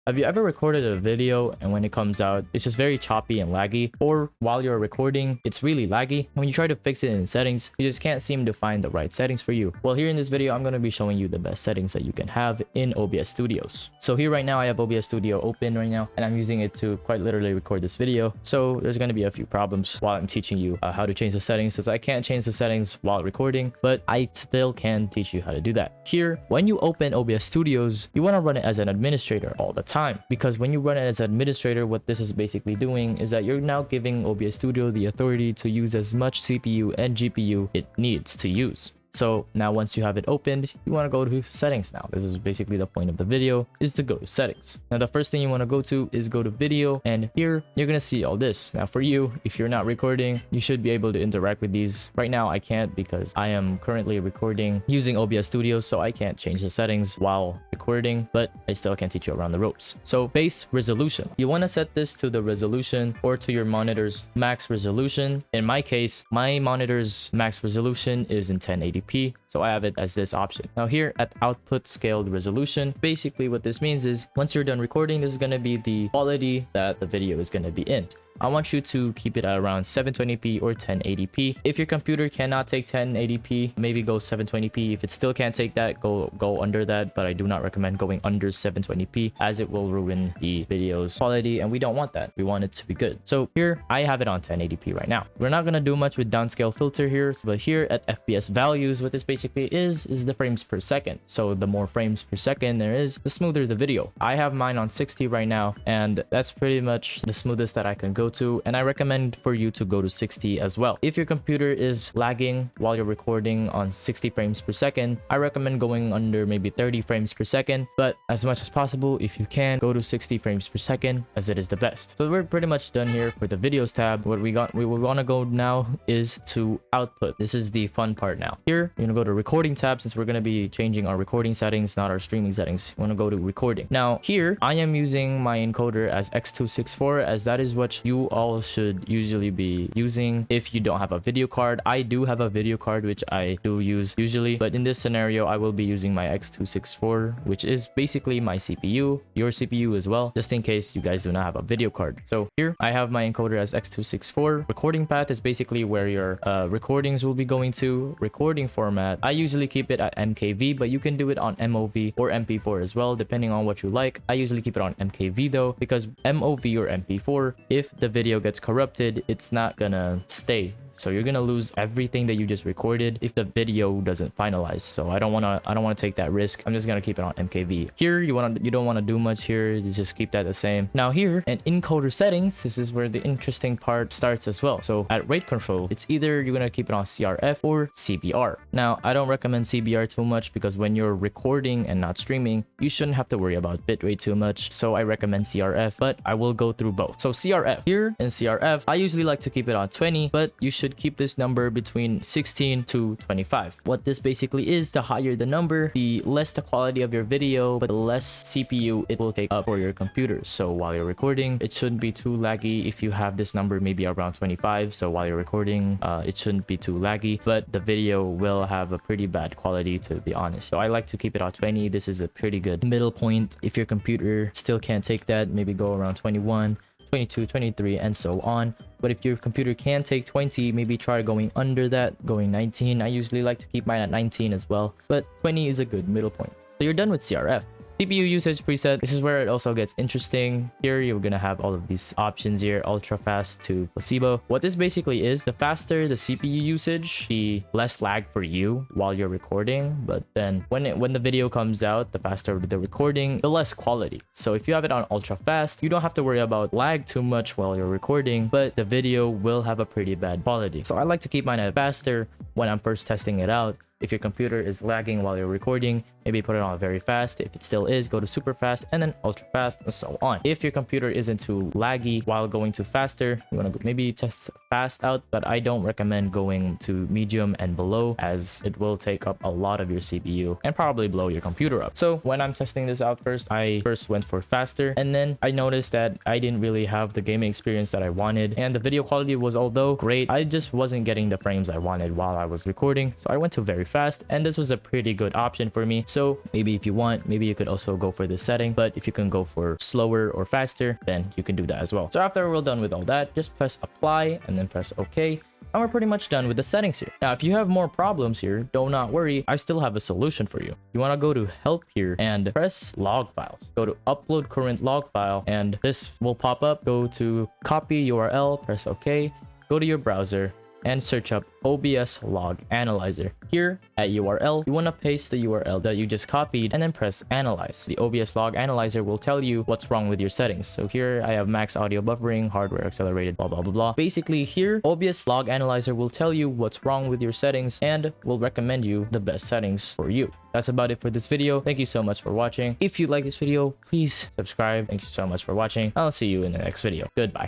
Have you ever recorded a video and when it comes out, it's just very choppy and laggy? Or while you're recording, it's really laggy. When you try to fix it in settings, you just can't seem to find the right settings for you. Well, here in this video, I'm going to be showing you the best settings that you can have in OBS Studios. So here right now, I have OBS Studio open right now, and I'm using it to quite literally record this video. So there's going to be a few problems while I'm teaching you how to change the settings, since I can't change the settings while recording, but I still can teach you how to do that. Here, when you open OBS Studios, you want to run it as an administrator all the time, because when you run it as an administrator, what this is basically doing is that you're now giving OBS Studio the authority to use as much CPU and GPU it needs to use. So now once you have it opened, you want to go to settings now. This is basically the point of the video, is to go to settings. Now the first thing you want to go to is go to video, and here you're going to see all this. Now for you, if you're not recording, you should be able to interact with these. Right now I can't because I am currently recording using OBS Studio, so I can't change the settings while recording, but I still can teach you around the ropes. So base resolution, you want to set this to the resolution or to your monitor's max resolution. In my case, my monitor's max resolution is in 1080p, so I have it as this option. Now here at output scaled resolution, basically what this means is once you're done recording, this is going to be the quality that the video is going to be in. I want you to keep it at around 720p or 1080p. If your computer cannot take 1080p, maybe go 720p. If it still can't take that, go under that, but I do not recommend going under 720p as it will ruin the video's quality, and we don't want that. We want it to be good. So here I have it on 1080p right now. We're not going to do much with downscale filter here, but here at FPS values, what this basically is the frames per second. So the more frames per second there is, the smoother the video. I have mine on 60 right now, and that's pretty much the smoothest that I can go to, and I recommend for you to go to 60 as well. If your computer is lagging while you're recording on 60 frames per second, I recommend going under maybe 30 frames per second, but as much as possible, if you can, go to 60 frames per second, as it is the best. So we're pretty much done here for the videos tab. What we want to go now is to output. This is the fun part now. Here you're gonna go to recording tab, since we're going to be changing our recording settings, not our streaming settings. You want to go to recording. Now here I am using my encoder as X264, as that is what you all should usually be using if you don't have a video card. I do have a video card, which I do use usually, but in this scenario I will be using my X264, which is basically my CPU, your CPU as well, just in case you guys do not have a video card. So here I have my encoder as X264. Recording path is basically where your recordings will be going to. Recording format, I usually keep it at MKV, but you can do it on MOV or MP4 as well, depending on what you like. I usually keep it on MKV though, because MOV or MP4, if the video gets corrupted, it's not gonna stay. So you're gonna lose everything that you just recorded if the video doesn't finalize. So I don't wanna take that risk. I'm just gonna keep it on MKV. Here you don't wanna do much here. You just keep that the same. Now here in encoder settings, this is where the interesting part starts as well. So at rate control, it's either you're gonna keep it on CRF or CBR. Now I don't recommend CBR too much, because when you're recording and not streaming, you shouldn't have to worry about bitrate too much. So I recommend CRF, but I will go through both. So CRF, here in CRF, I usually like to keep it on 20, but you should keep this number between 16 to 25. What this basically is, the higher the number, the less the quality of your video, but the less CPU it will take up for your computer. So while you're recording, it shouldn't be too laggy if you have this number maybe around 25. So while you're recording, it shouldn't be too laggy, but the video will have a pretty bad quality, to be honest. So I like to keep it on 20. This is a pretty good middle point. If your computer still can't take that, maybe go around 21, 22, 23, and so on. But if your computer can take 20, maybe try going under that, going 19. I usually like to keep mine at 19 as well, but 20 is a good middle point. So you're done with CRF. CPU usage preset, this is where it also gets interesting. Here you're gonna have all of these options here, ultra fast to placebo. What this basically is, the faster the CPU usage, the less lag for you while you're recording, but then when the video comes out, the faster the recording, the less quality. So if you have it on ultra fast, you don't have to worry about lag too much while you're recording, but the video will have a pretty bad quality. So I like to keep mine at faster when I'm first testing it out. If your computer is lagging while you're recording, maybe put it on very fast. If it still is, go to super fast and then ultra fast and so on. If your computer isn't too laggy while going to faster, you want to maybe test fast out, but I don't recommend going to medium and below, as it will take up a lot of your CPU and probably blow your computer up. So when I'm testing this out I first went for faster, and then I noticed that I didn't really have the gaming experience that I wanted, and the video quality was, although great, I just wasn't getting the frames I wanted while I was recording. So I went to very fast, and this was a pretty good option for me. So maybe if you want, maybe you could also go for this setting, but if you can go for slower or faster, then you can do that as well. So after we're done with all that, just press apply and then press OK. And we're pretty much done with the settings here. Now, if you have more problems here, do not worry. I still have a solution for you. You want to go to help here and press log files. Go to upload current log file, and this will pop up. Go to copy URL, press OK. Go to your browser and search up OBS log analyzer. Here at URL, you want to paste the URL that you just copied and then press analyze. The OBS log analyzer will tell you what's wrong with your settings. So here I have max audio buffering, hardware accelerated, blah blah blah blah. Basically here, OBS log analyzer will tell you what's wrong with your settings and will recommend you the best settings for you. That's about it for this video. Thank you so much for watching. If you like this video, please subscribe. Thank you so much for watching. I'll see you in the next video. Goodbye.